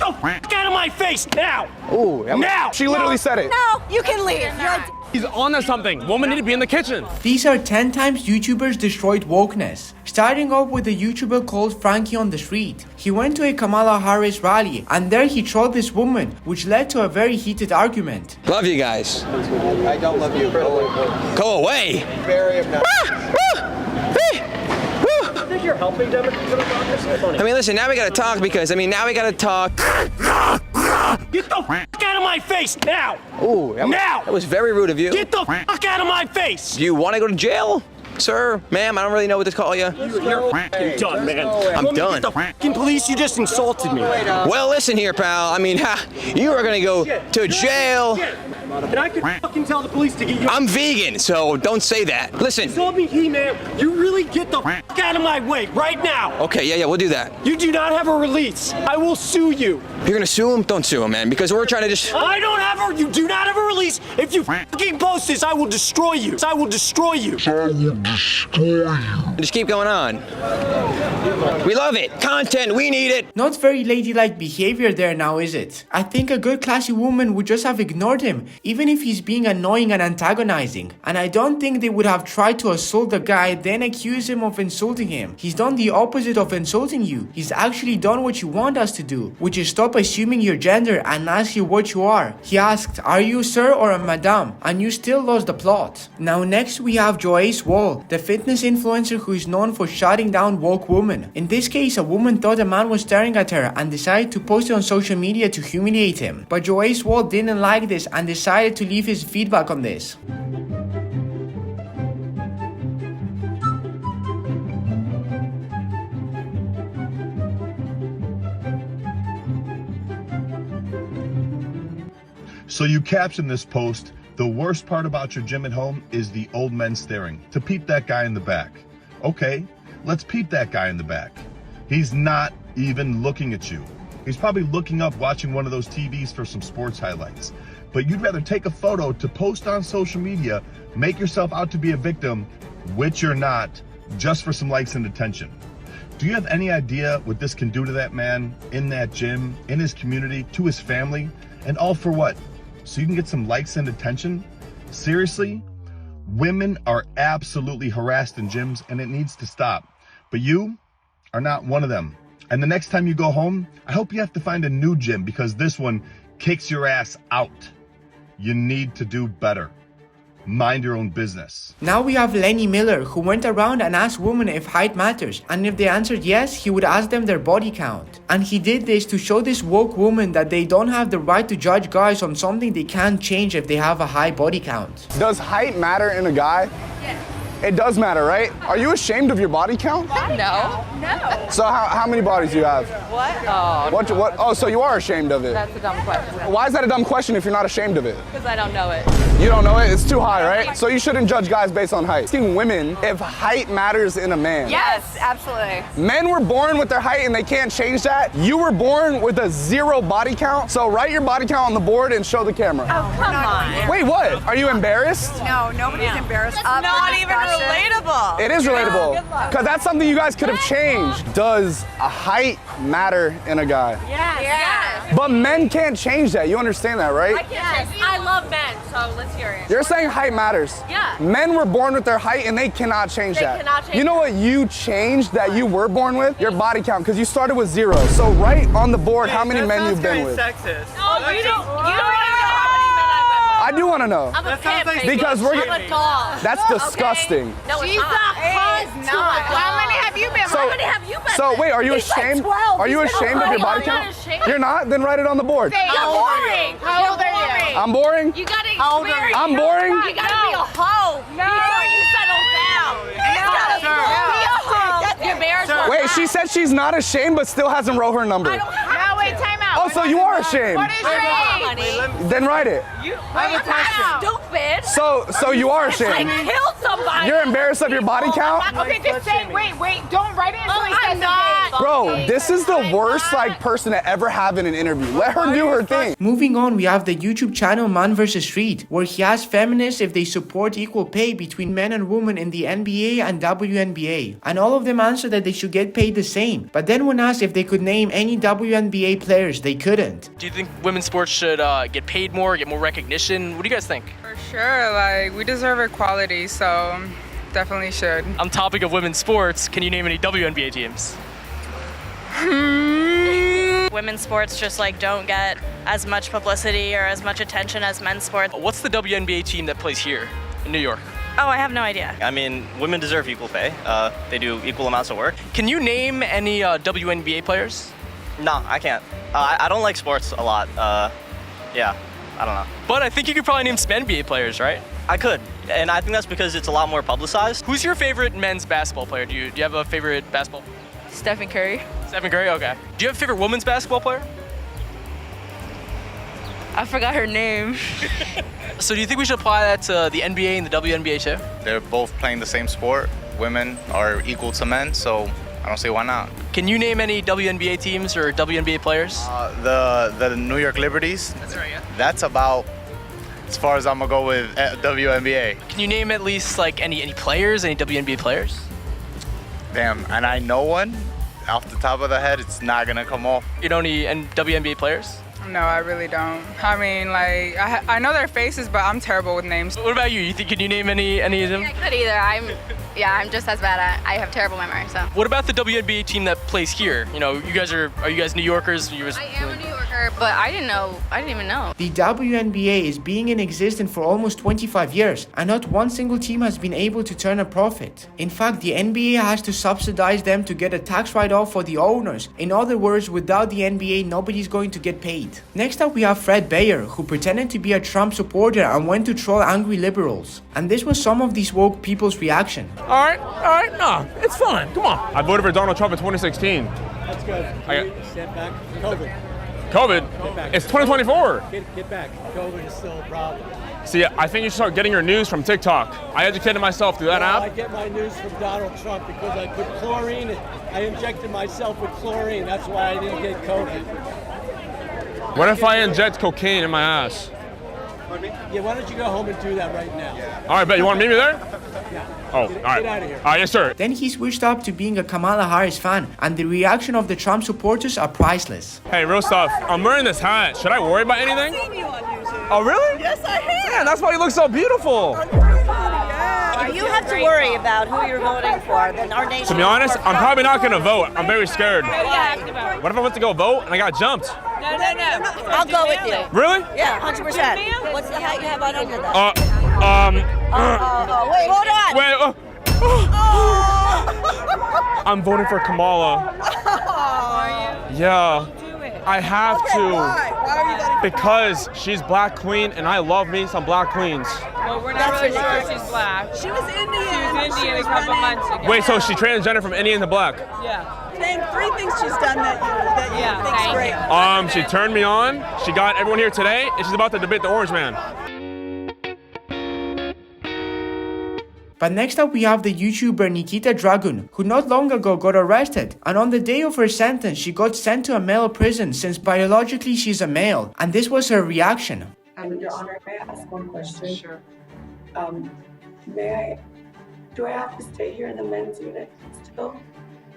the fuck out of my face now! Ooh, now! She literally said it. No, you can leave. He's on to something. Woman need to be in the kitchen. These are 10 times YouTubers destroyed wokeness. Starting off with a YouTuber called Frankie on the street. He went to a Kamala Harris rally and there he trolled this woman, which led to a very heated argument. Love you guys. I don't love you. Go away. Very obnoxious. I think you're helping Democrats. I mean, listen, now we gotta talk because, now we gotta talk. Get the fuck out of my face now! Ooh, now! That was very rude of you. Get the fuck out of my face! Do you want to go to jail? Sir, ma'am, I don't really know what to call you. You're fucking done, man. I'm done. The fucking police, you just insulted me. Well, listen here, pal. You are gonna go to jail. And I could fucking tell the police to get you. I'm vegan, so don't say that. Listen. Told me, man, you really get the fuck out of my way right now. Okay, yeah, we'll do that. You do not have a release. I will sue you. You're gonna sue him? Don't sue him, man, because we're trying to just... You do not have a release. If you fucking post this, I will destroy you. I will destroy you. Just keep going on. We love it. Content, we need it. Not very ladylike behavior there now, is it? I think a good classy woman would just have ignored him, even if he's being annoying and antagonizing. And I don't think they would have tried to assault the guy, then accuse him of insulting him. He's done the opposite of insulting you. He's actually done what you want us to do, which is stop assuming your gender and ask you what you are. He asked, are you sir or a madam? And you still lost the plot. Now next we have Joyce Wall, the fitness influencer who is known for shutting down woke women. In this case, a woman thought a man was staring at her and decided to post it on social media to humiliate him. But Joyce Wall didn't like this and decided to leave his feedback on this. So you caption this post, the worst part about your gym at home is the old men staring. To peep that guy in the back. Okay, let's peep that guy in the back. He's not even looking at you. He's probably looking up, watching one of those TVs for some sports highlights. But you'd rather take a photo to post on social media, make yourself out to be a victim, which you're not, just for some likes and attention. Do you have any idea what this can do to that man in that gym, in his community, to his family, and all for what? So you can get some likes and attention? Seriously? Women are absolutely harassed in gyms and it needs to stop. But you are not one of them. And the next time you go home, I hope you have to find a new gym because this one kicks your ass out. You need to do better. Mind your own business. Now we have Lenny Miller, who went around and asked women if height matters, and if they answered yes, he would ask them their body count. And he did this to show this woke woman that they don't have the right to judge guys on something they can't change if they have a high body count. Does height matter in a guy? Yes. It does matter, right? Are you ashamed of your body count? No. So how many bodies do you have? What? Oh. What? Oh, so you are ashamed of it. That's a dumb question. Why is that a dumb question if you're not ashamed of it? Because I don't know it. You don't know it? It's too high, right? So you shouldn't judge guys based on height. Asking women if height matters in a man. Yes, absolutely. Men were born with their height and they can't change that. You were born with a 0 body count. So write your body count on the board and show the camera. Oh, come on. Wait, what? Are you embarrassed? No, nobody's embarrassed. It's not even relatable. It is relatable. Because that's something you guys could have changed. Does a height matter in a guy? Yes. But men can't change that. You understand that, right? I love men, so let's hear it. You're saying height matters. Yeah. Men were born with their height and they cannot change that. cannot change You know what you changed that you were born with? Your body count, because you started with 0. So write on the board how many men you've been with. Sexist. Oh, you don't even know how many men I've been with. I do want to know. I'm a pimp, baby. Because we're I'm a doll. That's disgusting. No, it's not. It's not. How many have you been? How many have you been? So wait, are you He's like ashamed? 12. Are you He's ashamed of your not body count? ashamed. You're not? Then write it on the board. You're boring. How old are you? I'm boring? You gotta old are you? I'm boring? You gotta be a hoe before you settle down. You gotta be a hoe. You're embarrassed. Wait, she said she's not ashamed but still hasn't wrote her number. No, wait, time out. Oh, so you are ashamed. What is shame? Then write it. I'm stupid. So you are I ashamed. killed somebody. You're embarrassed of your body count? Okay, just say, wait, don't write it until he says I'm not. Bro, this is the worst person to ever have in an interview. Let her do her thing. Moving on, we have the YouTube channel Man vs. Street, where he asked feminists if they support equal pay between men and women in the NBA and WNBA. And all of them answered that they should get paid the same. But then when asked if they could name any WNBA players, they couldn't. Do you think women's sports should get paid more, get more recognition? What do you guys think? For sure, like, we deserve equality, so definitely should. On topic of women's sports, can you name any WNBA teams? Women's sports just like don't get as much publicity or as much attention as men's sports. What's the WNBA team that plays here in New York? Oh, I have no idea. I mean, women deserve equal pay. They do equal amounts of work. Can you name any WNBA players? No, I can't. I don't like sports a lot. Yeah, I don't know. But I think you could probably name some NBA players, right? I could, and I think that's because it's a lot more publicized. Who's your favorite men's basketball player? Do you have a favorite basketball? Stephen Curry. Stephen Curry, okay. Do you have a favorite women's basketball player? I forgot her name. So do you think we should apply that to the NBA and the WNBA too? They're both playing the same sport. Women are equal to men, so I don't see why not. Can you name any WNBA teams or WNBA players? The New York Liberties. That's right, yeah. That's about as far as I'm gonna go with WNBA. Can you name at least like any players, any WNBA players? Damn, and I know one. Off the top of the head, it's not gonna come off. You know any WNBA players? No, I really don't. I mean, like, I know their faces, but I'm terrible with names. What about you? Can you name any of them? I could either. I'm just as bad at. I have terrible memory. So. What about the WNBA team that plays here? You know, are you guys New Yorkers? I am a New Yorker, but I didn't even know. The WNBA is being in existence for almost 25 years, and not one single team has been able to turn a profit. In fact, the NBA has to subsidize them to get a tax write-off for the owners. In other words, without the NBA, nobody's going to get paid. Next up, we have Fred Bayer, who pretended to be a Trump supporter and went to troll angry liberals. And this was some of these woke people's reaction. All right, no, it's fine. Come on. I voted for Donald Trump in 2016. That's good. Step back. COVID? It's 2024. Get back. COVID is still a problem. See, I think you should start getting your news from TikTok. I educated myself through that app. I get my news from Donald Trump because I put chlorine. I injected myself with chlorine. That's why I didn't get COVID. What if I inject cocaine in my ass? Yeah, why don't you go home and do that right now? All right, bet. You want to meet me there? Yeah. Oh, all right. Get out of here. All right, yes, sir. Then he switched up to being a Kamala Harris fan, and the reaction of the Trump supporters are priceless. Hey, real stuff. I'm wearing this hat. Should I worry about anything? I've seen you on YouTube. Oh, really? Yes, I have. Man, that's why you look so beautiful. You have to worry about who you're voting for. Then our nation. To be honest, I'm probably not going to vote. I'm very scared. You have to vote. What if I went to go vote and I got jumped? No. I'll go with you. Really? Yeah, 100%. What's the hat you have on under that? Wait, hold on. Wait. I'm voting for Kamala. Yeah. I have to. Why are you voting for Because she's black queen and I love me some black queens. Well, we're not really sure if she's black. She was Indian. She was Indian a couple months ago. Wait, so she transgender from Indian to black? Yeah. Name 3 things she's done that you think's great. She turned me on. She got everyone here today, and she's about to debate the Orange Man. But next up we have the YouTuber Nikita Dragun, who not long ago got arrested, and on the day of her sentence she got sent to a male prison since biologically she's a male, and this was her reaction. Your Honor, may I ask one question? Sure. Do I have to stay here in the men's unit still?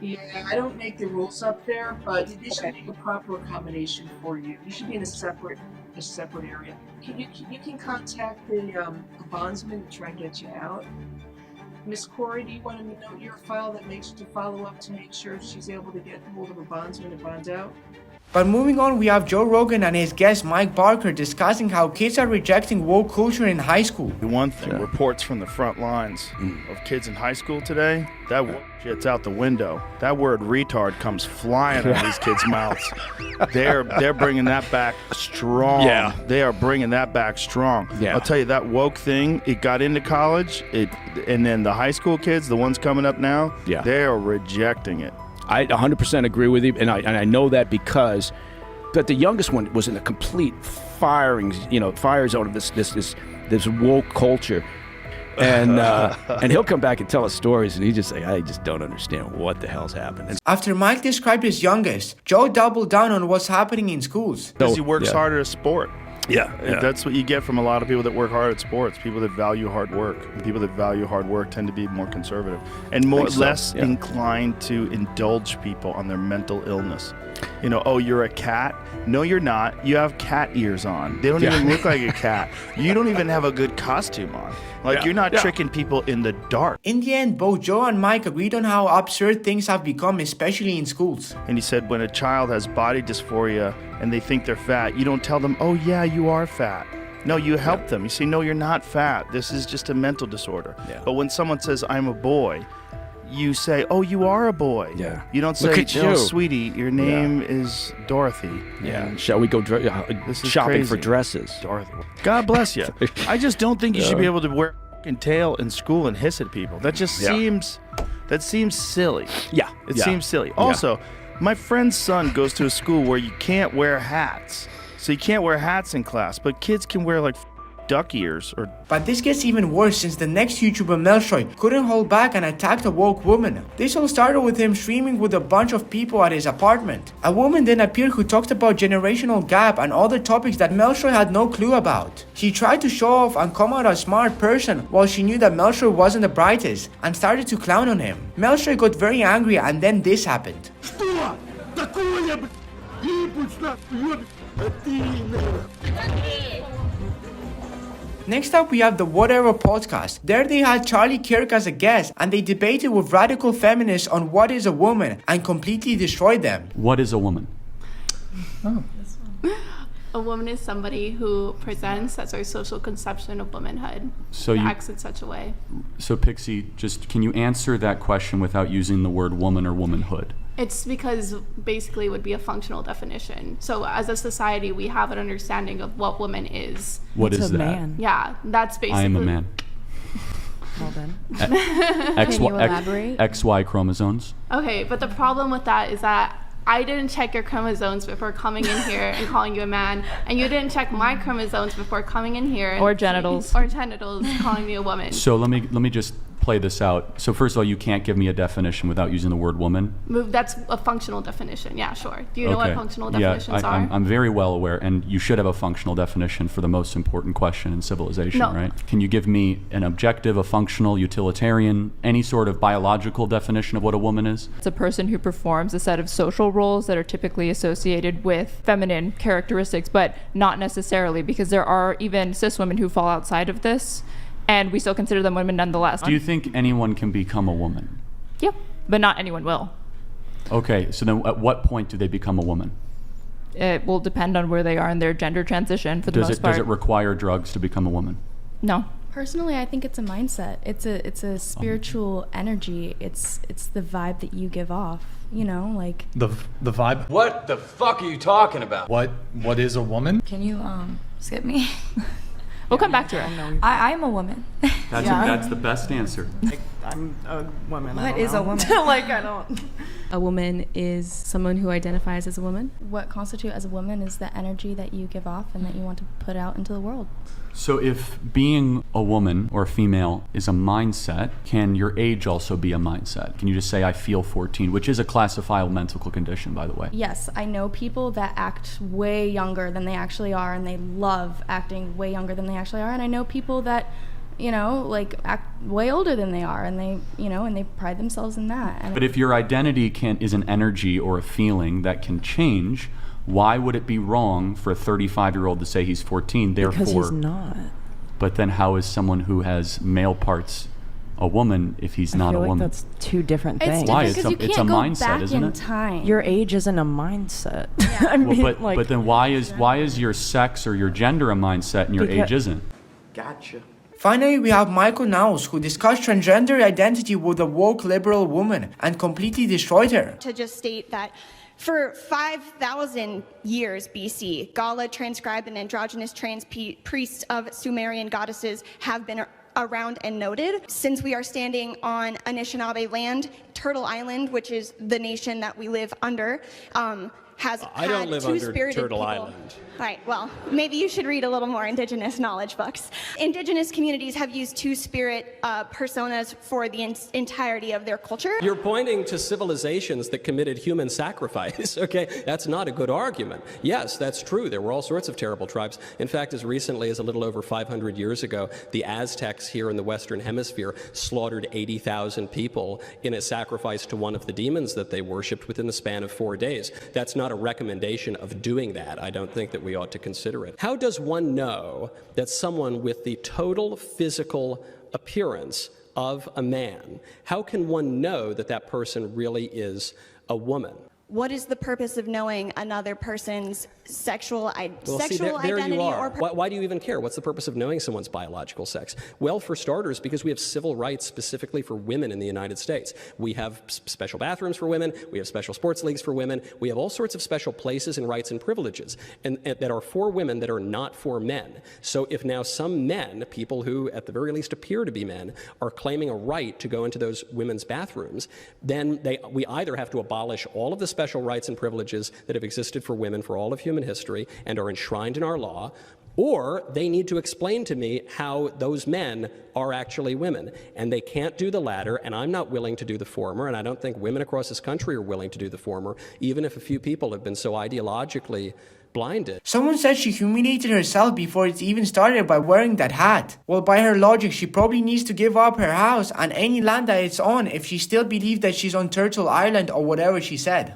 Yeah, I don't make the rules up there, but they should make a proper accommodation for you. You should be in a separate area. You can contact the bondsman to try and get you out. Miss Corey, do you want to note your file that makes to follow up to make sure she's able to get hold of a bondsman to bond out? But moving on, we have Joe Rogan and his guest Mike Barker discussing how kids are rejecting woke culture in high school. The one thing, reports from the front lines of kids in high school today, that shit's out the window. That word retard comes flying out of these kids' mouths. They're bringing that back strong. Yeah. They are bringing that back strong. Yeah. I'll tell you, that woke thing, it got into college, and then the high school kids, the ones coming up now, they are rejecting it. I 100% agree with you, and I know that because the youngest one was in a complete fire zone of this woke culture, and he'll come back and tell us stories, and he just say, I just don't understand what the hell's happening. After Mike described his youngest, Joe doubled down on what's happening in schools. Because he works harder at sport. Yeah, that's what you get from a lot of people that work hard at sports. People that value hard work. And people that value hard work tend to be more conservative and less inclined to indulge people on their mental illness. You know, oh, you're a cat? No, you're not. You have cat ears on. They don't even look like a cat. You don't even have a good costume on. Like, you're not tricking people in the dark. In the end, both Joe and Mike agreed on how absurd things have become, especially in schools. And he said when a child has body dysphoria and they think they're fat, you don't tell them, oh, yeah, you are fat. No, you help them. You say, no, you're not fat. This is just a mental disorder. But when someone says, I'm a boy, you say, oh, you are a boy. You don't say, no, sweetie, your name is Dorothy. Shall we go shopping crazy. for dresses? Dorothy. God bless you. I just don't think you should be able to wear a fucking tail in school and hiss at people. That just seems silly. It seems silly. Also, my friend's son goes to a school where you can't wear hats. So you can't wear hats in class, but kids can wear like duck ears or... But this gets even worse since the next YouTuber Melchoy couldn't hold back and attacked a woke woman. This all started with him streaming with a bunch of people at his apartment. A woman then appeared who talked about generational gap and other topics that Melchoy had no clue about. She tried to show off and come out a smart person while she knew that Melchoy wasn't the brightest and started to clown on him. Melchoy got very angry and then this happened. Next up we have the Whatever podcast. There they had Charlie Kirk as a guest and they debated with radical feminists on what is a woman and completely destroyed them. What is a woman? A woman is somebody who presents as our social conception of womanhood. So acts in such a way. So Pixie, just can you answer that question without using the word woman or womanhood? It's because basically it would be a functional definition. So as a society, we have an understanding of what woman is. What is that? Man. Yeah, that's basically... I am a man. Well then. Can you elaborate? XY chromosomes. Okay, but the problem with that is that I didn't check your chromosomes before coming in here and calling you a man, and you didn't check my chromosomes before coming in here. Or genitals. Or genitals, calling me a woman. So let me just play this out. So first of all, you can't give me a definition without using the word woman. That's a functional definition. Yeah, sure. Do you know what functional definitions are? I'm very well aware, and you should have a functional definition for the most important question in civilization, right? Can you give me an objective, a functional, utilitarian, any sort of biological definition of what a woman is? It's a person who performs a set of social roles that are typically associated with feminine characteristics, but not necessarily, because there are even cis women who fall outside of this, and we still consider them women nonetheless. Do you think anyone can become a woman? Yep, but not anyone will. Okay, so then at what point do they become a woman? It will depend on where they are in their gender transition for the most part. Does it require drugs to become a woman? No. Personally, I think it's a mindset. It's a spiritual energy. It's the vibe that you give off. You know, like the vibe. What the fuck are you talking about? What is a woman? Can you skip me? We'll come back to her. I'm a woman. That's the best answer. I'm a woman. What is a woman? Like, I don't. A woman is someone who identifies as a woman. What constitutes as a woman is the energy that you give off and that you want to put out into the world. So if being a woman or a female is a mindset, can your age also be a mindset? Can you just say, I feel 14, which is a classifiable mental condition, by the way? Yes, I know people that act way younger than they actually are, and they love acting way younger than they actually are. And I know people that, you know, like act way older than they are, and they, you know, and they pride themselves in that. And but if your identity is an energy or a feeling that can change, why would it be wrong for a 35-year-old to say he's 14? Therefore, because he's not. But then how is someone who has male parts a woman if he's not a woman? That's two different things. Why? It's a mindset, isn't it? Time. Your age isn't a mindset. Yeah. I mean, but then why is your sex or your gender a mindset and your age isn't? Gotcha. Finally, we have Michael Naus, who discussed transgender identity with a woke liberal woman and completely destroyed her. To just state that for 5,000 years BC, Gala transcribed and androgynous trans priests of Sumerian goddesses have been around and noted. Since we are standing on Anishinaabe land, Turtle Island, which is the nation that we live under, has I don't had live under two-spirited Turtle people. Island. Right, well, maybe you should read a little more Indigenous knowledge books. Indigenous communities have used two-spirit personas for the entirety of their culture. You're pointing to civilizations that committed human sacrifice, okay? That's not a good argument. Yes, that's true. There were all sorts of terrible tribes. In fact, as recently as a little over 500 years ago, the Aztecs here in the Western Hemisphere slaughtered 80,000 people in a sacrifice to one of the demons that they worshipped within the span of 4 days. That's not a recommendation of doing that. I don't think that we ought to consider it. How does one know that someone with the total physical appearance of a man, how can one know that that person really is a woman? What is the purpose of knowing another person's sexual Well, sexual see, there identity you are. or Why do you even care? What's the purpose of knowing someone's biological sex? Well, for starters, because we have civil rights specifically for women in the United States. We have special bathrooms for women. We have special sports leagues for women. We have all sorts of special places and rights and privileges and that are for women that are not for men. So if now some men, people who at the very least appear to be men, are claiming a right to go into those women's bathrooms, then we either have to abolish all of the special rights and privileges that have existed for women for all of human history and are enshrined in our law, or they need to explain to me how those men are actually women. And they can't do the latter, and I'm not willing to do the former, and I don't think women across this country are willing to do the former, even if a few people have been so ideologically blinded. Someone said she humiliated herself before it even started by wearing that hat. Well, by her logic, she probably needs to give up her house and any land that it's on if she still believes that she's on Turtle Island or whatever she said.